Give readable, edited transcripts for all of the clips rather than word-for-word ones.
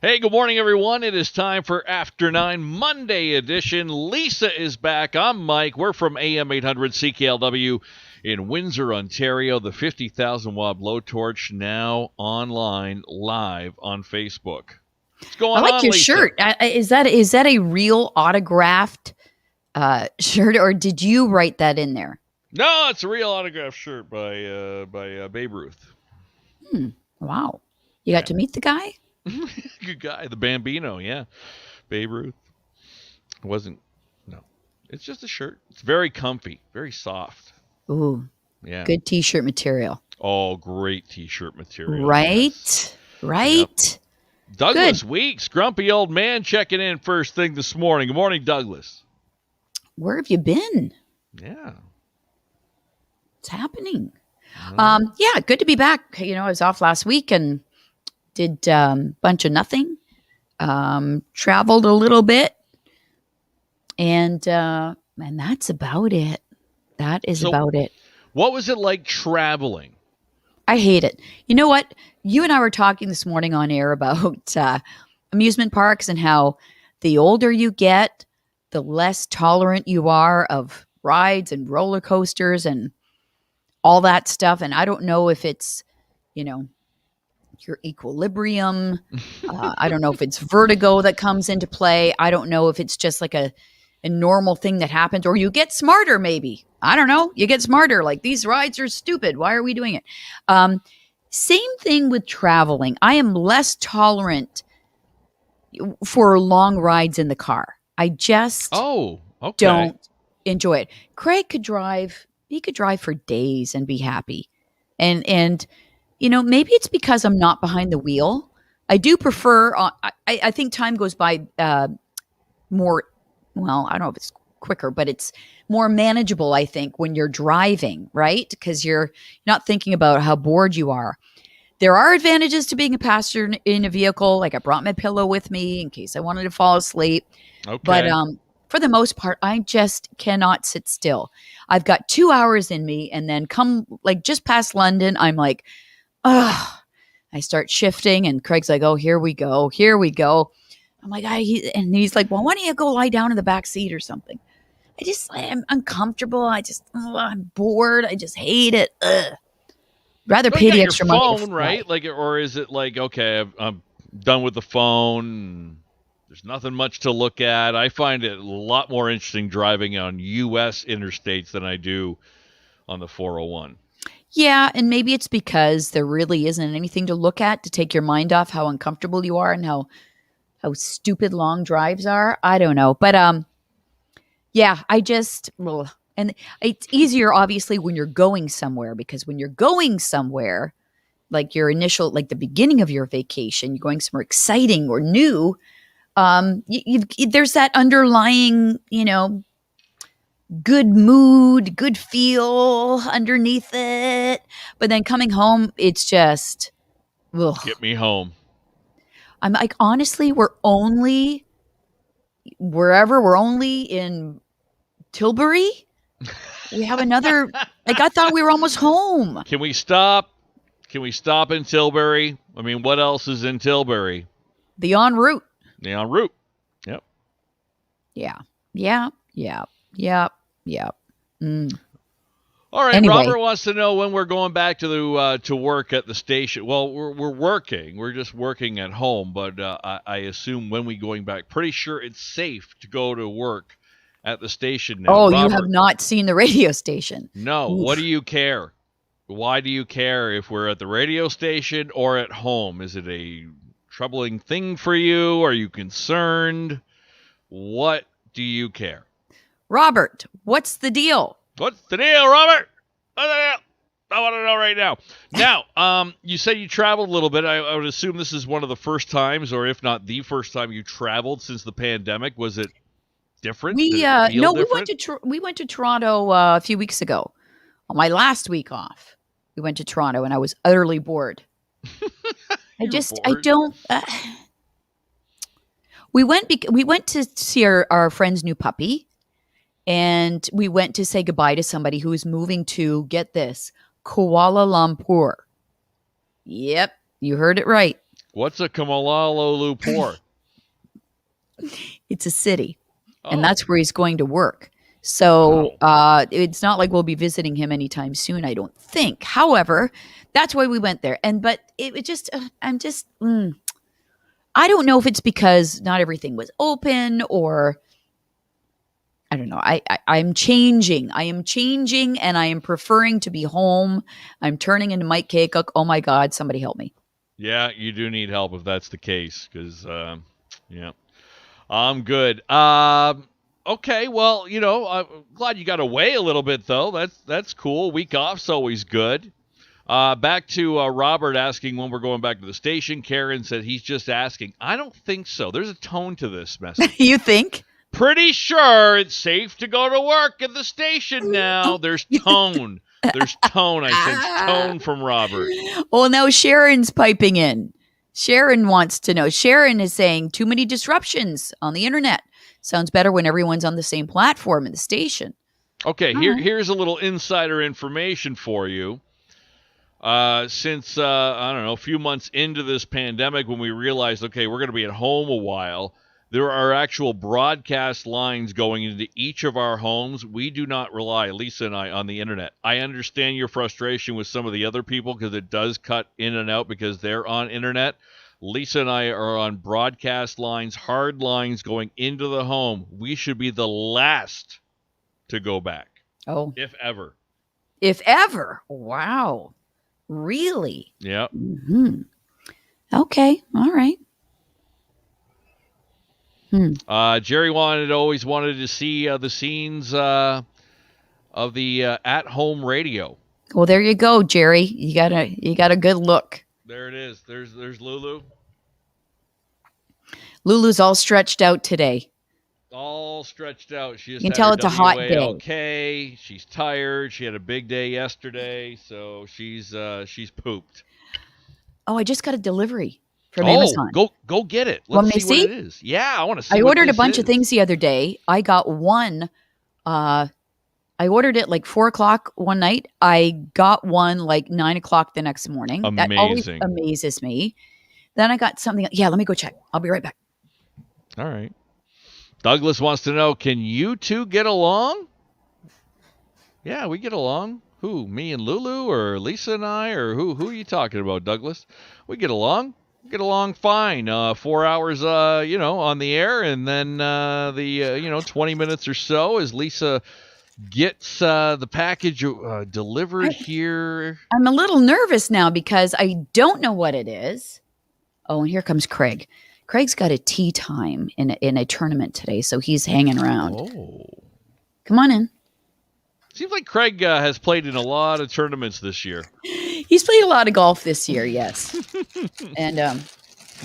Hey, good morning, everyone. It is time for After 9 Monday edition. Lisa is back. I'm Mike. We're from AM800 CKLW in Windsor, Ontario. The 50,000 watt blowtorch now online live on Facebook. What's I going like on, your Lisa? shirt. Is that a real autographed shirt, or did you write that in there? No, it's a real autographed shirt by Babe Ruth. Wow, you Yeah. got to meet the guy. Good guy, the Bambino. Yeah, Babe Ruth. It wasn't. No, it's just a shirt. It's very comfy, very soft. Ooh, Yeah. good T-shirt material. Oh, great T-shirt material. Yes. Right, Yep. right. Good. Douglas Weeks, grumpy old man, checking in first thing this morning. Good morning, Douglas. Where have you been? Yeah. What's happening? Well, Yeah, good to be back. I was off last week and did bunch of nothing. Traveled a little bit, and that's about it. That is so, about it. what was it like traveling? I hate it. You know what? You and I were talking this morning on air about amusement parks and how the older you get, the less tolerant you are of rides and roller coasters and all that stuff. And I don't know if it's, you know, your equilibrium. I don't know if it's vertigo that comes into play. I don't know if it's just like a normal thing that happens, or you get smarter, maybe. I don't know. You get smarter. Like, these rides are stupid. Why are we doing it? Same thing with traveling. I am less tolerant for long rides in the car. I just Oh, okay. don't enjoy it. Craig could drive. He could drive for days and be happy. And maybe it's because I'm not behind the wheel. I do prefer. I think time goes by more. Well, I don't know if it's quicker, but it's more manageable, I think, when you're driving, right? Because you're not thinking about how bored you are. There are advantages to being a passenger in a vehicle. Like, I brought my pillow with me in case I wanted to fall asleep. But Okay. for the most part, I just cannot sit still. I've got 2 hours in me, and then come like just past London, I'm like, ugh. I start shifting, and Craig's like, oh, here we go. Here we go. I'm like, and he's like, well, why don't you go lie down in the back seat or something? I'm uncomfortable. I'm bored. I just hate it. Ugh. Rather Well, you pay got the your extra money to phone, fly. right? Like, or is it like, okay, I'm done with the phone. There's nothing much to look at. I find it a lot more interesting driving on U.S. interstates than I do on the 401. Yeah, and maybe it's because there really isn't anything to look at to take your mind off how uncomfortable you are and how stupid long drives are. I don't know, but yeah, and it's easier obviously when you're going somewhere, because when you're going somewhere, like your initial, like the beginning of your vacation, you're going somewhere exciting or new. There's that underlying, good mood, good feel underneath it. But then coming home, it's just, ugh. Get me home. I'm like, honestly, we're only in Tilbury. We have another, like, I thought we were almost home. Can we stop? Can we stop in Tilbury? I mean, what else is in Tilbury? The en route. The en route. Yep. Yeah. Yeah. Yeah. Yeah. Yeah. Mm. All right. Anyway. Robert wants to know when we're going back to work at the station. Well, we're working. We're just working at home, but I assume when we going back. Pretty sure it's safe to go to work at the station now. Oh, Robert, you have not seen the radio station. No. Oof. What do you care? Why do you care if we're at the radio station or at home? Is it a troubling thing for you? Are you concerned? What do you care? Robert, what's the deal? What's the deal, Robert? What's the deal? I want to know right now. Now, you said you traveled a little bit. I would assume this is one of the first times, or if not the first time you traveled since the pandemic. Was it different? Did it feel different? We went to Toronto a few weeks ago. On my last week off, we went to Toronto, and I was utterly bored. I don't. We went to see our friend's new puppy, and we went to say goodbye to somebody who was moving to, get this, Kuala Lumpur. Yep, you heard it right. What's a Kuala Lumpur? It's a city, and Oh, that's where he's going to work. So wow. it's not like we'll be visiting him anytime soon, I don't think. However, that's why we went there. But it just, I don't know if it's because not everything was open or I don't know. I'm changing. I am changing and I am preferring to be home. I'm turning into Mike Kakuk. Oh my God, somebody help me. Yeah, you do need help if that's the case, because yeah, I'm good. Okay, well, I'm glad you got away a little bit though. That's cool. Week off's always good. Back to Robert asking when we're going back to the station. Karen said he's just asking. I don't think so. There's a tone to this message. You think? Pretty sure it's safe to go to work at the station now. There's tone. There's tone. I sense tone from Robert. Well, now Sharon's piping in. Sharon wants to know. Sharon is saying too many disruptions on the internet. Sounds better when everyone's on the same platform in the station. Okay, All right. here's a little insider information for you. Since I don't know, a few months into this pandemic, when we realized, okay, we're going to be at home a while, there are actual broadcast lines going into each of our homes. We do not rely, Lisa and I, on the internet. I understand your frustration with some of the other people because it does cut in and out because they're on internet. Lisa and I are on broadcast lines, hard lines going into the home. We should be the last to go back, Oh, if ever. if ever. Wow. Really? Yep. Hmm. Okay. All right. Jerry always wanted to see the scenes of the at-home radio. Well, there you go, Jerry. You got a good look. There it is. There's Lulu. Lulu's all stretched out today. All stretched out. She just You can had tell her it's a hot day. WALK. She's tired. She had a big day yesterday, so she's pooped. Oh, I just got a delivery from Amazon. Go get it. Want Let's me see to what see? it is. Yeah, I want to see. I what ordered a this bunch of is. things the other day. I got one. I ordered it like 4:00 one night. I got one like 9:00 the next morning. That always Amazing. amazes me. Then I got something. Yeah, let me go check. I'll be right back. All right. Douglas wants to know, can you two get along? Yeah, we get along. Who? Me and Lulu, or Lisa and I, or who are you talking about, Douglas? We get along. We get along fine. 4 hours, on the air, and then 20 minutes or so as Lisa gets the package delivered here. I'm a little nervous now because I don't know what it is. Oh, and here comes Craig. Craig's got a tea time in a tournament today, so he's hanging around. Oh. Come on in. Seems like Craig has played in a lot of tournaments this year. He's played a lot of golf this year, yes. And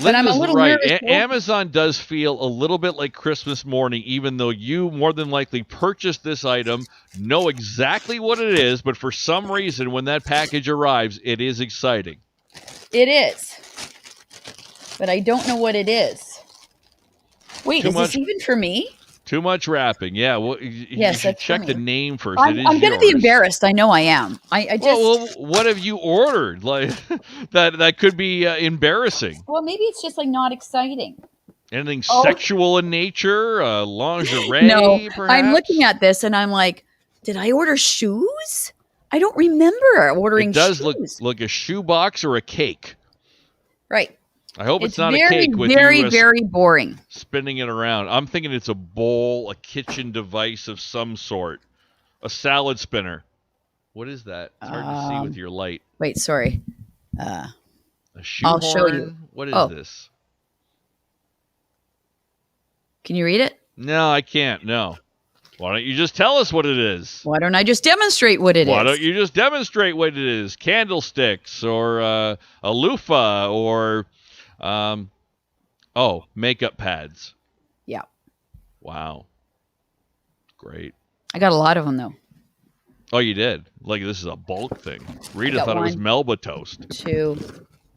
but I'm a little nervous. Amazon does feel a little bit like Christmas morning, even though you more than likely purchased this item, know exactly what it is, but for some reason, when that package arrives, it is exciting. It is. But I don't know what it is. Wait, is this even for me? Too much wrapping. Yeah, well, you should check the name first. I'm going to be embarrassed. I know I am. I just. Well, what have you ordered? Like that could be embarrassing. Well, maybe it's just like not exciting. Anything sexual in nature? Lingerie? No, perhaps? I'm looking at this and I'm like, did I order shoes? I don't remember ordering shoes. It does look a shoe box or a cake. Right. I hope it's not very, a cake with very, you very boring. Spinning it around. I'm thinking it's a bowl, a kitchen device of some sort. A salad spinner. What is that? It's hard to see with your light. Wait, sorry. A shoehorn? I'll show you. What is this? Can you read it? No, I can't. No. Why don't you just tell us what it is? Why don't I just demonstrate what it is? Why don't you just demonstrate what it is? Candlesticks or a loofah or... makeup pads. Yeah. Wow. Great. I got a lot of them, though. Oh, you did? Like, this is a bulk thing. Rita thought it was Melba toast. 2,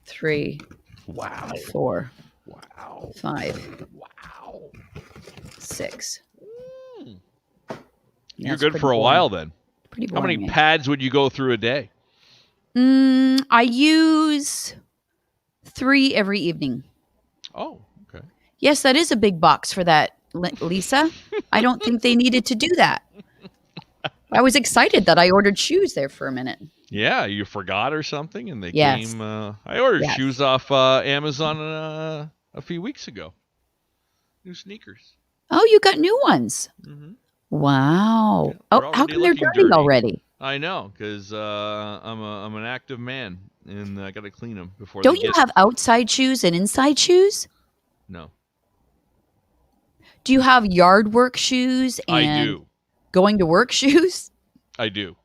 3. Wow. 4. Wow. 5. Wow. 6. You're good for a while, then. Pretty boring. How many pads would you go through a day? I use 3 every evening. Oh, okay. Yes, that is a big box for that, Lisa. I don't think they needed to do that. I was excited that I ordered shoes there for a minute. Yeah, you forgot or something, and they Yes. came. I ordered Yes. shoes off Amazon a few weeks ago. New sneakers. Oh, you got new ones. Mm-hmm. Yeah, Wow. they're Oh, how already come they're looking dirty dirty. already? I know, because I'm an active man, and I got to clean them before they Don't you get. have outside shoes and inside shoes? No, Do you have yard work shoes I and do. going to work shoes? I do.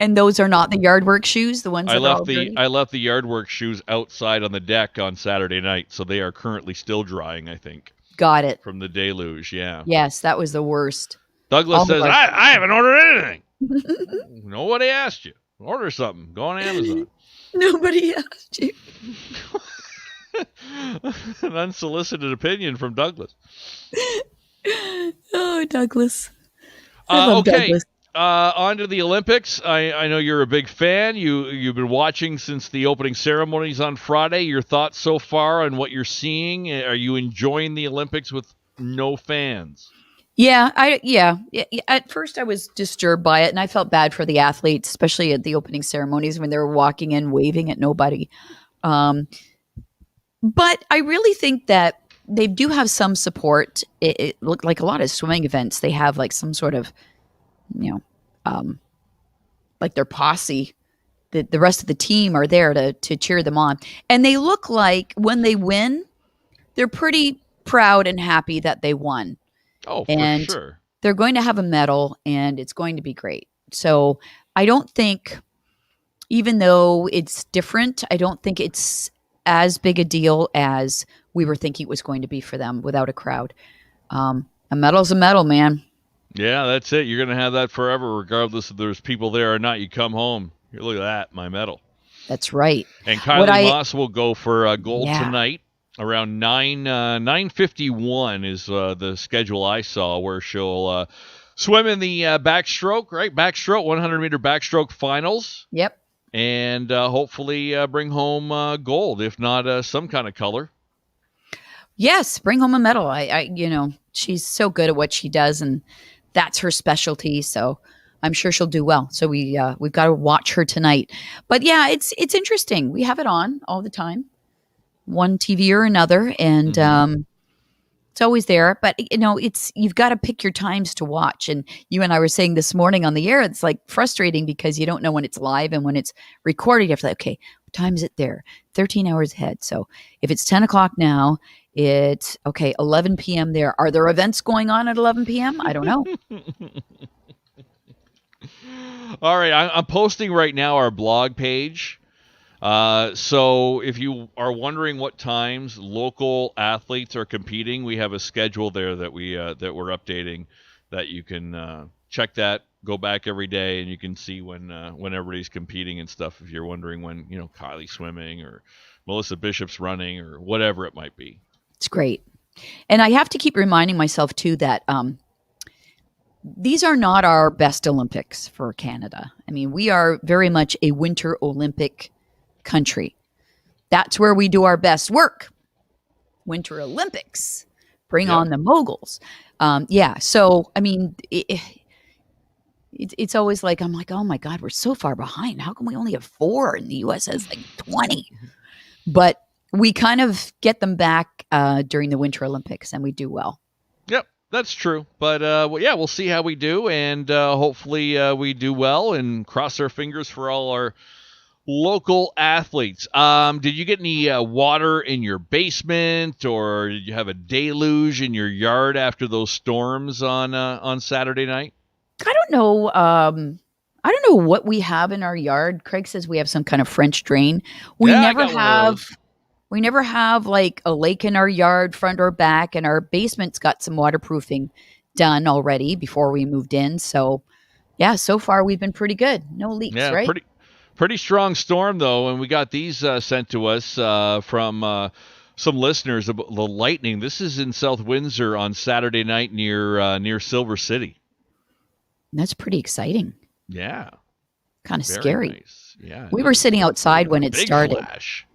And those are not the yard work shoes, the ones I that are left all the dirty? I left the yard work shoes outside on the deck on Saturday night, so they are currently still drying. I think Got it. from the deluge. Yeah. Yes, that was the worst. Douglas All of says our I haven't ordered anything. Nobody asked you. Order something. Go on Amazon. Nobody asked you. An unsolicited opinion from Douglas. Oh, Douglas. I love Okay. Douglas. On to the Olympics. I know you're a big fan. You've been watching since the opening ceremonies on Friday. Your thoughts so far on what you're seeing? Are you enjoying the Olympics with no fans? Yeah. At first, I was disturbed by it, and I felt bad for the athletes, especially at the opening ceremonies when they were walking in, waving at nobody. Um, but I really think that they do have some support. It looked like a lot of swimming events. They have like some sort of, you know, like their posse. The rest of the team are there to cheer them on, and they look like when they win, they're pretty proud and happy that they won. Oh, for And sure. they're going to have a medal and it's going to be great. So I don't think, even though it's different, I don't think it's as big a deal as we were thinking it was going to be for them without a crowd. A medal's a medal, man. Yeah, that's it. You're going to have that forever, regardless if there's people there or not. You come home. Look at that, my medal. That's right. And What Kylie Moss will go for gold Yeah. tonight. Around 9:51 is the schedule I saw, where she'll swim in the backstroke, right? Backstroke, 100-meter backstroke finals, Yep. and hopefully bring home gold, if not some kind of color. Yes, bring home a medal. She's so good at what she does, and that's her specialty. So I'm sure she'll do well. So we've got to watch her tonight. But yeah, it's interesting. We have it on all the time, one TV or another, and it's always there. But you've got to pick your times to watch. And you and I were saying this morning on the air, it's like frustrating because you don't know when it's live and when it's recorded. You have to like, okay, what time is it there? 13 hours ahead. So if it's 10 o'clock now, it's okay, 11 p.m. there. Are there events going on at 11 p.m.? I don't know. All right, I'm posting right now our blog page. So if you are wondering what times local athletes are competing, we have a schedule there that we're updating, that you can check that. Go back every day, and you can see when everybody's competing and stuff. If you're wondering when Kylie's swimming or Melissa Bishop's running or whatever it might be. It's great. And I have to keep reminding myself too that these are not our best Olympics for Canada. I mean, we are very much a Winter Olympic country. That's where we do our best work. Winter Olympics. Bring on the moguls. So, I mean, it's always like, I'm like, oh my God, we're so far behind. How come we only have 4 and the U.S. has like 20? But we kind of get them back during the Winter Olympics, and we do well. Yep, that's true. But we'll see how we do, and hopefully we do well, and cross our fingers for all our local athletes. Did you get any water in your basement, or did you have a deluge in your yard after those storms on Saturday night? I don't know. I don't know what we have in our yard. Craig says we have some kind of French drain. We never have like a lake in our yard, front or back, and our basement's got some waterproofing done already before we moved in. So, yeah, so far we've been pretty good. No leaks, right? Pretty strong storm though, and we got these sent to us from some listeners about the lightning. This is in South Windsor on Saturday night near Silver City. That's pretty exciting. Yeah, kind of scary. Nice. Yeah, we were sitting outside when it started. Flash.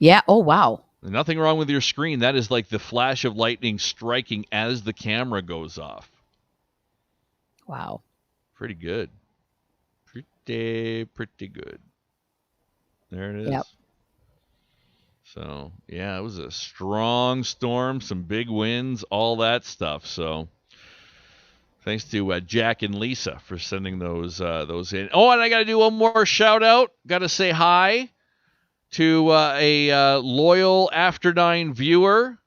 Yeah. Oh, wow. Nothing wrong with your screen. That is like the flash of lightning striking as the camera goes off. Wow. Pretty good. Pretty good. There it is. Yep. So, yeah, it was a strong storm, some big winds, all that stuff. So, thanks to Jack and Lisa for sending those in. Oh, and I got to do one more shout out. Got to say hi to a loyal After 9 viewer,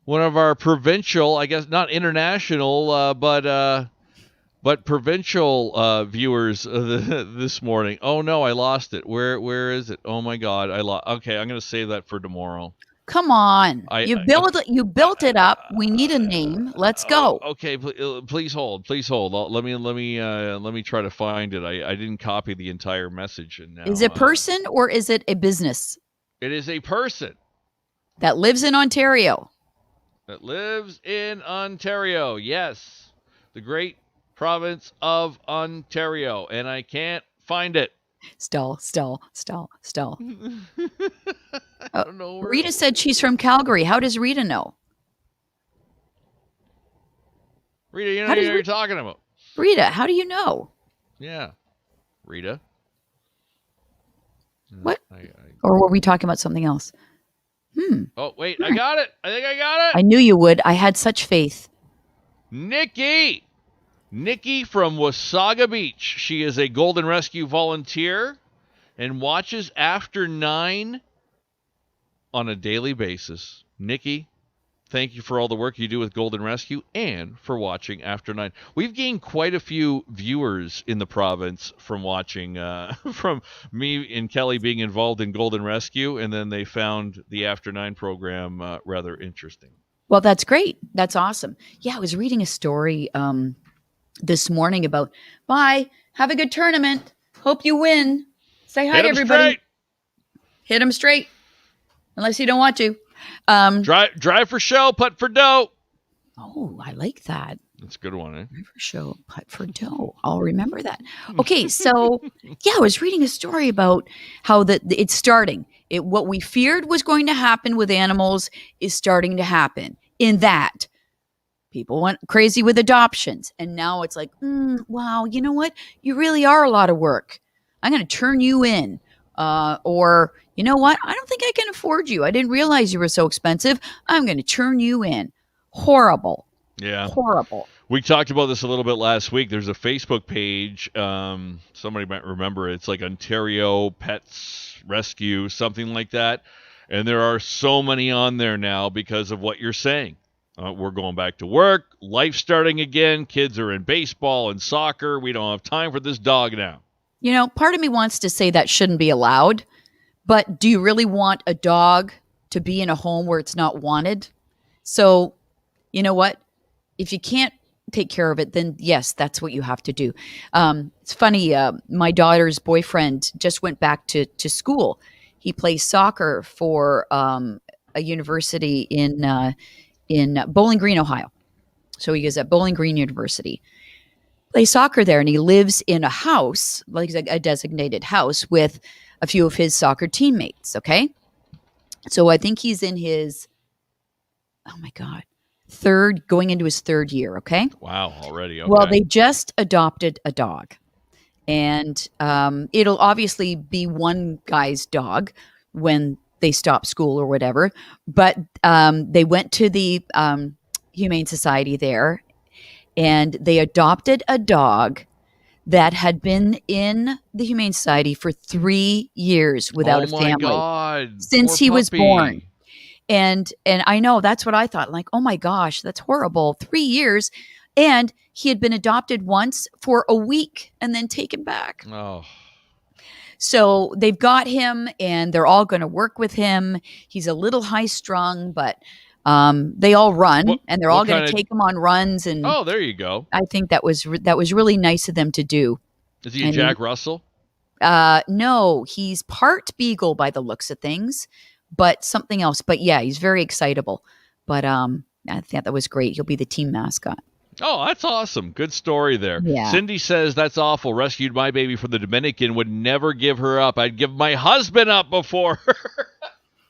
one of our provincial, I guess not international, but provincial viewers this morning. Oh no, I lost it. Where is it? Oh my God, I lost. Okay, I'm gonna save that for tomorrow. Come on. You built it up. We need a name. Let's go. Okay, please hold. Please hold. Let me try to find it. I didn't copy the entire message, and now Is it a person or is it a business? It is a person that lives in Ontario. Yes, the great province of Ontario, and I can't find it. Stall. I don't know. Rita said she's from Calgary. How does Rita know? Rita, you know what you're talking about. Rita, how do you know? Yeah. Rita. What? Or were we talking about something else? Oh, wait. I got it. I think I got it. I knew you would. I had such faith. Nikki from Wasaga Beach. She is a Golden Rescue volunteer and watches After 9 on a daily basis. Nikki, thank you for all the work you do with Golden Rescue and for watching After 9. We've gained quite a few viewers in the province from watching, from me and Kelly being involved in Golden Rescue, and then they found the After 9 program rather interesting. Well, that's great. That's awesome. Yeah, I was reading a story this morning about, bye, have a good tournament. Hope you win. Say hi to everybody. Straight. Hit them straight. Unless you don't want to. Drive for show, putt for dough. Oh, I like that. That's a good one, eh? Drive for show, putt for dough. I'll remember that. Okay, so yeah, I was reading a story about how it's starting. What we feared was going to happen with animals is starting to happen. In that, people went crazy with adoptions. And now it's like, wow, you know what? You really are a lot of work. I'm going to turn you in. Or, you know what? I don't think I can afford you. I didn't realize you were so expensive. I'm going to turn you in. Horrible. Yeah. Horrible. We talked about this a little bit last week. There's a Facebook page. Somebody might remember it. It's like Ontario Pets Rescue, something like that. And there are so many on there now because of what you're saying. We're going back to work, life starting again, kids are in baseball and soccer. We don't have time for this dog now. You know, part of me wants to say that shouldn't be allowed, but do you really want a dog to be in a home where it's not wanted? So, you know what? If you can't take care of it, then yes, that's what you have to do. It's funny, my daughter's boyfriend just went back to school. He plays soccer for a university in Bowling Green, Ohio. So he is at Bowling Green University. Plays soccer there, and he lives in a house, like a designated house, with a few of his soccer teammates, okay? So I think he's in his, going into his third year, okay? Wow, already, okay. Well, they just adopted a dog. And it'll obviously be one guy's dog when they stop school or whatever. But they went to the Humane Society there, and they adopted a dog that had been in the Humane Society for 3 years without a family. God. Since he was born. And I know, that's what I thought. Like, oh my gosh, that's horrible. 3 years. And he had been adopted once for a week and then taken back. Oh. So they've got him, and they're all going to work with him. He's a little high strung, but they all run, and they're all going to take him on runs. And oh, there you go. I think that was really nice of them to do. Is he a Jack Russell? No, he's part beagle by the looks of things, but something else. But yeah, he's very excitable. But I thought that was great. He'll be the team mascot. Oh, that's awesome. Good story there. Yeah. Cindy says, that's awful. Rescued my baby from the Dominican. Would never give her up. I'd give my husband up before her.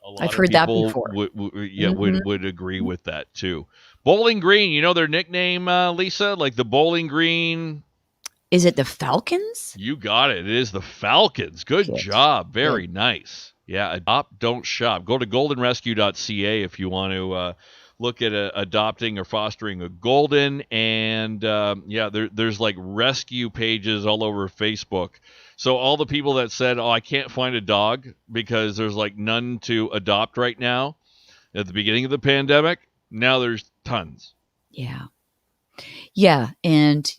A lot I've of heard that people before. would agree with that too. Bowling Green, you know their nickname, Lisa, like the Bowling Green. Is it the Falcons? You got it. It is the Falcons. Good Good. job. Very Good. nice. Yeah, adopt, don't shop. Go to goldenrescue.ca if you want to look at adopting or fostering a golden. And there's like rescue pages all over Facebook. So all the people that said, "Oh, I can't find a dog because there's like none to adopt right now," at the beginning of the pandemic, now there's tons. Yeah. Yeah. And,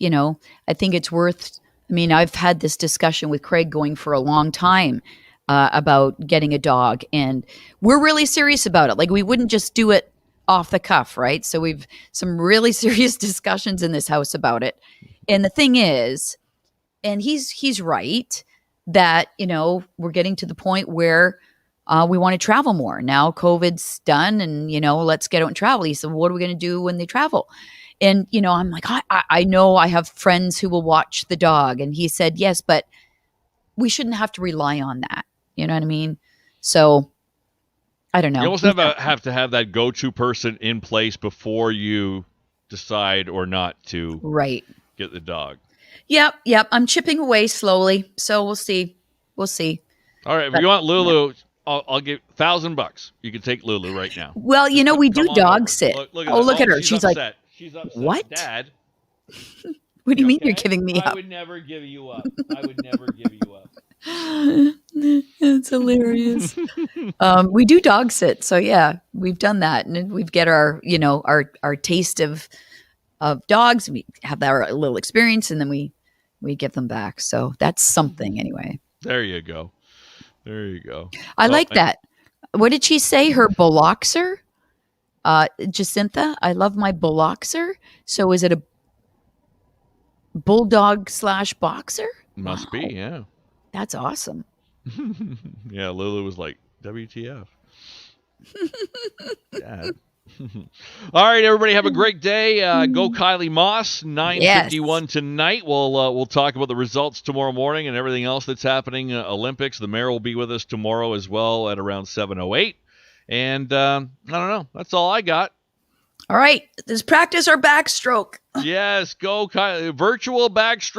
I think it's worth, I've had this discussion with Craig going for a long time about getting a dog, and we're really serious about it. Like, we wouldn't just do it off the cuff, right? So we've some really serious discussions in this house about it. And the thing is, and he's right that, we're getting to the point where we want to travel more. Now COVID's done and, let's get out and travel. He said, what are we going to do when they travel? And, I'm like, I know I have friends who will watch the dog. And he said, yes, but we shouldn't have to rely on that. You know what I mean? So I don't know. You almost have to have that go-to person in place before you decide or not to Right. get the dog. Yep. I'm chipping away slowly. So we'll see. We'll see. All right. If you want Lulu, I'll give $1,000. You can take Lulu right now. Well, we do dog sit. Look at Look at her. She's like, upset. She's upset. what? Dad. What do you mean okay? you're giving me up? I would never give you up. I would never give you up. It's hilarious. We do dog sit. So yeah, we've done that. And we get our, our taste of dogs. We have our little experience and then we give them back. So that's something anyway. There you go. I like that. What did she say? Her Boloxer? Jacintha, I love my Boloxer. So is it a bulldog / boxer? Must be, yeah. That's awesome. Yeah, Lulu was like, WTF. Dad. All right, everybody, have a great day. Go Kylie Moss, 9:51 tonight. We'll talk about the results tomorrow morning and everything else that's happening. Olympics. The mayor will be with us tomorrow as well at around 7:08. And I don't know. That's all I got. All right, let's practice our backstroke. Yes, go Kylie. Virtual backstroke.